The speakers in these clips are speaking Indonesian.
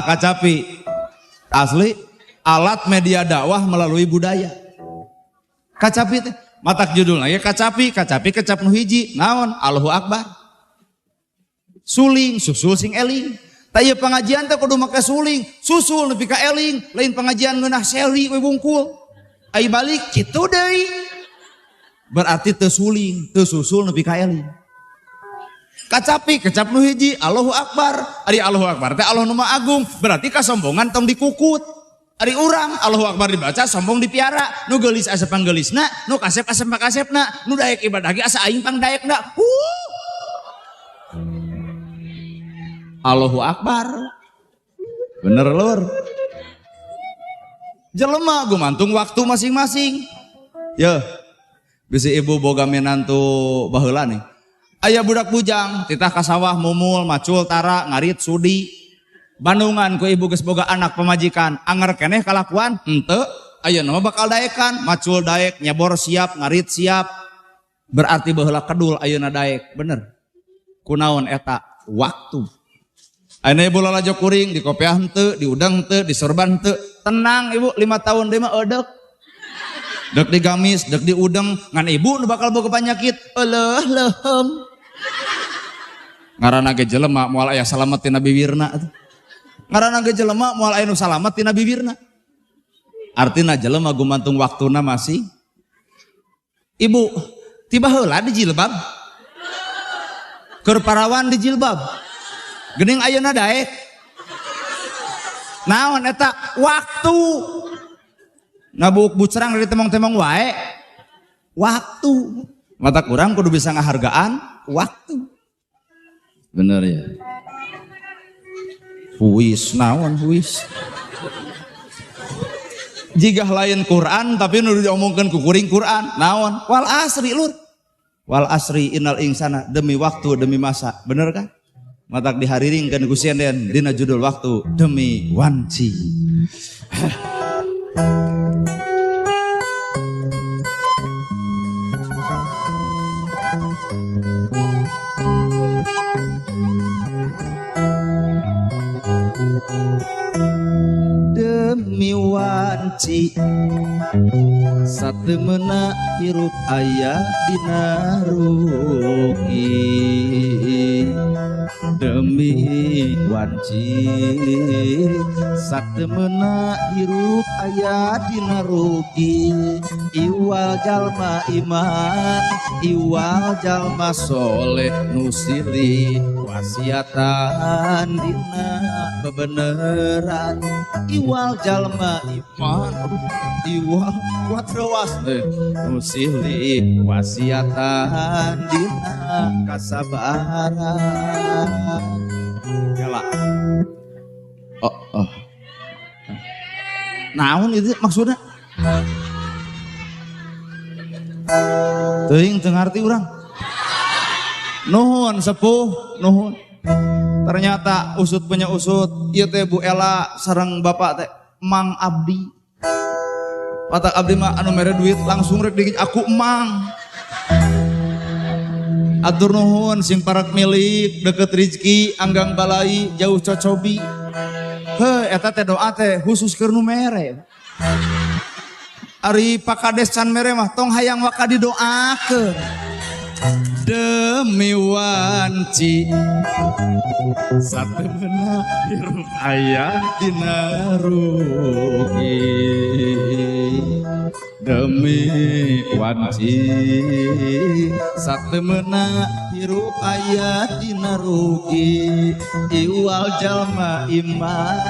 kacapi asli alat media dakwah melalui budaya. Kacapi teh matak judulnya ya kacapi kecap nu hiji naon Allahu Akbar. Suling susul sing eling. Taya pengajian teh kudu make suling, susul nepi ka eling, lain pengajian ngeunah seri we bungkul. Ai balik kitu deui. Berarti teu suling, teu susul nepi ka eling. Kacapi kecap nu hiji Allahu Akbar. Ari Allahu Akbar teh Allah nu Maha Agung, berarti kasombongan tong dikukut. Ari urang Allahu Akbar dibaca sombong dipiara, nu geulis asa panggeulisna, nu kasep asa pakasepna, nu daek ibadah ge asa aing pangdaekna. Allahu Akbar. Bener lur. Jelema gumantung waktu masing-masing. Ya. Bisi ibu boga menantu baheula nih. Aya budak bujang titah ka sawah mumul macul tara ngarit sudi. Bandungan ku ibu geus boga anak pemajikan, anger keneh kalakuan henteu, ayeuna mah bakal daekan, macul daek, nyebor siap, ngarit siap. Berarti baheula kedul ayeuna daek, bener. Kunaon eta? Waktu. Ayeuna ibu lalajo kuring di kopiah henteu, di udang henteu, di sorban henteu. Tenang ibu, 5 tahun deui mah eudek. Dek di gamis, dek di udang, ngan ibu nu bakal boga panyakit, euleuh leuheum. Ngaranna ge jelema moal aya salamet tina bibirna atuh. Ngaranna ge jelema moal aya nu salamet tina bibirna. Artina jelema gumantung waktuna masih. Ibu, tiba heula di jilbab. Keur parawan di jilbab. Geuning ayeuna daek. Naon eta? Waktu. Nabuk bucerang dari temong-temong wae. Waktu. Mata kurang kudu bisa ngahargaan waktu. Bener ya. Huis naon huis. Jika lain Quran tapi nu diomongkeun ku kuring Quran naon wal asri lur. Wal asri innal insana demi waktu demi masa. Bener kan? Matak dihariringkeun ku sienden dina judul waktu demi wanci. Demi wanci satemena hirup aya dina rugi. Demi wanci satemena hirup aya dina rugi. Iwal jalma iman iwal jalma soleh nusili wasiatan dina bebeneran. Iwal jalma iman iwal kuatrewas nusili wasiatan dina kasabaran. Gala. Oh. Naon itu maksudnya? Teuing teu ngarti urang. Nuhun sepuh, nuhun. Ternyata usut punya usut, ieu teh Bu Ela sareng bapak teh Mang Abdi. Patak abdi mah anu mere duit langsung rek dikit aku emang. Atur nuhun sing parak milik deket rezeki anggang balai jauh cocobi. Heuh eta teh doa teh khusus keur nu mere. Ari pakades can mere mah tong hayang waka didoakeun. Demi wanci satemena hirup aya dina rugi. Demi wanci satemena hirup aya dina rugi. Iwal jalma iman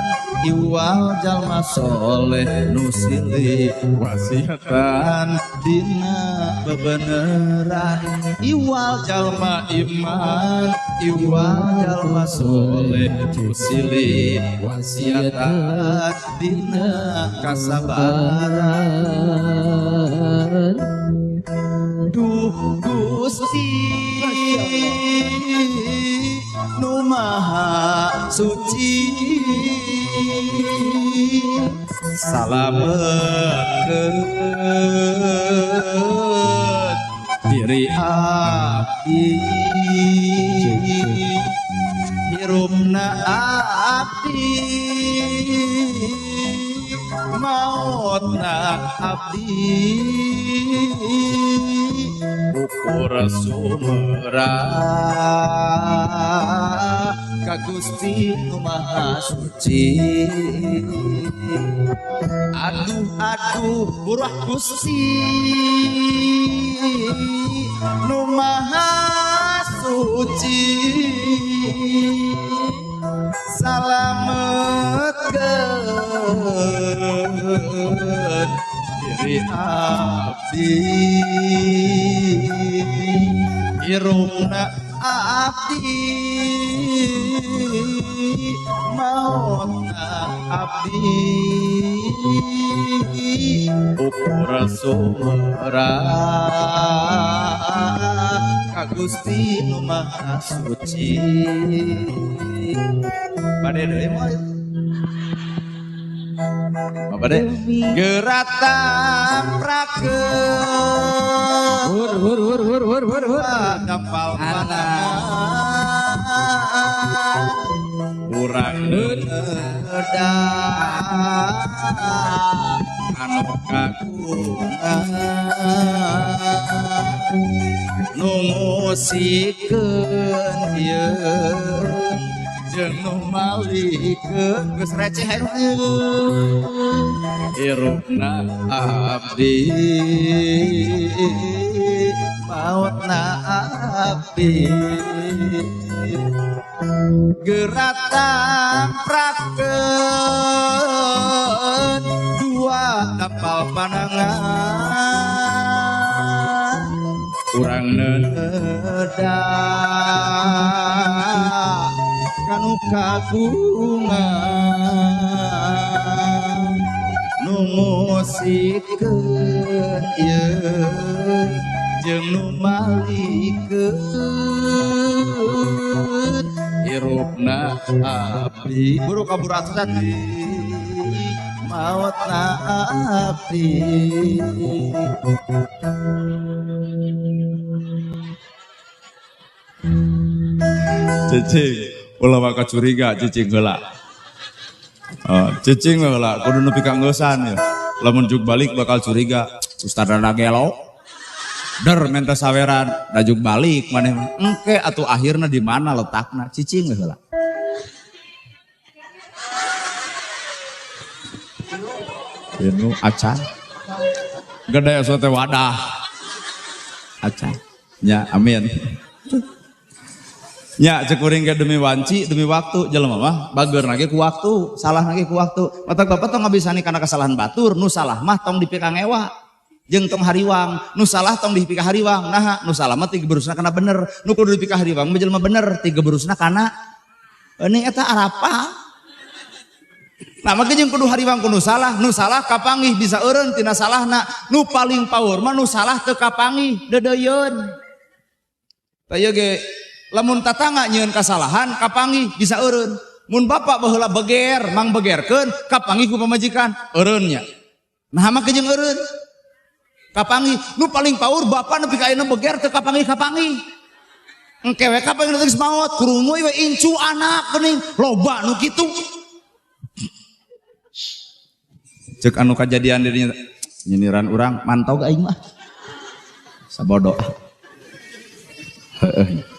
iwal jalma soleh nusili wasiatan dina bebeneran. Iwal jalma iman iwal jalma soleh nusili wasiatan dina kasabaran. Duh Gusti nu maha suci salametkeun diri abdi hirupna abdi mautna abdi ukur sumera ka Gusti Nu Maha Suci. Aduh aduh burah Gusti Nu Maha Suci, salametkeun diri abdi, irungna abdi, mautna abdi, ukur sumera ka Gusti Nu Maha Suci. Bade deui moal. Apa deh? Geratang prakeun hur dampal panangan urang neudah anu kagungan nu ngusikeun ieu jeung nu malikeun geus receh irungna abdi mautna abdi geratang prakeun dua dampal panangan urang neudah kanu kagungan nu ngusikeun ieu jeung nu malikeun irupna abdi buru kaburatan mautna abdi. Cicing ulah maka curiga cicing heula. Cicing heula kudu nepi ka ngeusan ya. Lamun juk balik bakal curiga. Ustadana gelo. Der menta saweran, dajuk balik maneh engke atuh akhirna di mana letakna cicing heula. Inu acan. Gede sote wadah. Acan. Ya amin. Nya cek kuring ke demi wanci demi waktu jelema mah bager lagi ku waktu salah lagi ku waktu matak bapak tong ngabisani karena kesalahan batur nu salah mah tong dipika ngewa jeung tong hariwang nu salah tong dipika hariwang nah nu salah mah tiga berusna kana bener nu kudu dipika hariwang mah jelema bener tiga berusna kana ini eta arapa nah make jeung kudu hariwang kudu nu salah kapanggih bisa eureun tina salahna nu paling power mah nu salah teu kapanggih dedeyeun taya ge lamun tatangga nyieun kasalahan kapanggih bisa eureun mun bapak baheula beger mang begerkeun kapanggih ku pamajikan eureun nya nah mah jeung eureun kapanggih nu paling paur bapak nepi ka ayeuna beger teu kapanggih engke we kapanggih geus maot krungu we incu anak geuning loba nu kitu ceuk anu kajadian dirinya nyindiran urang mantau ga aing mah sabodo heueuh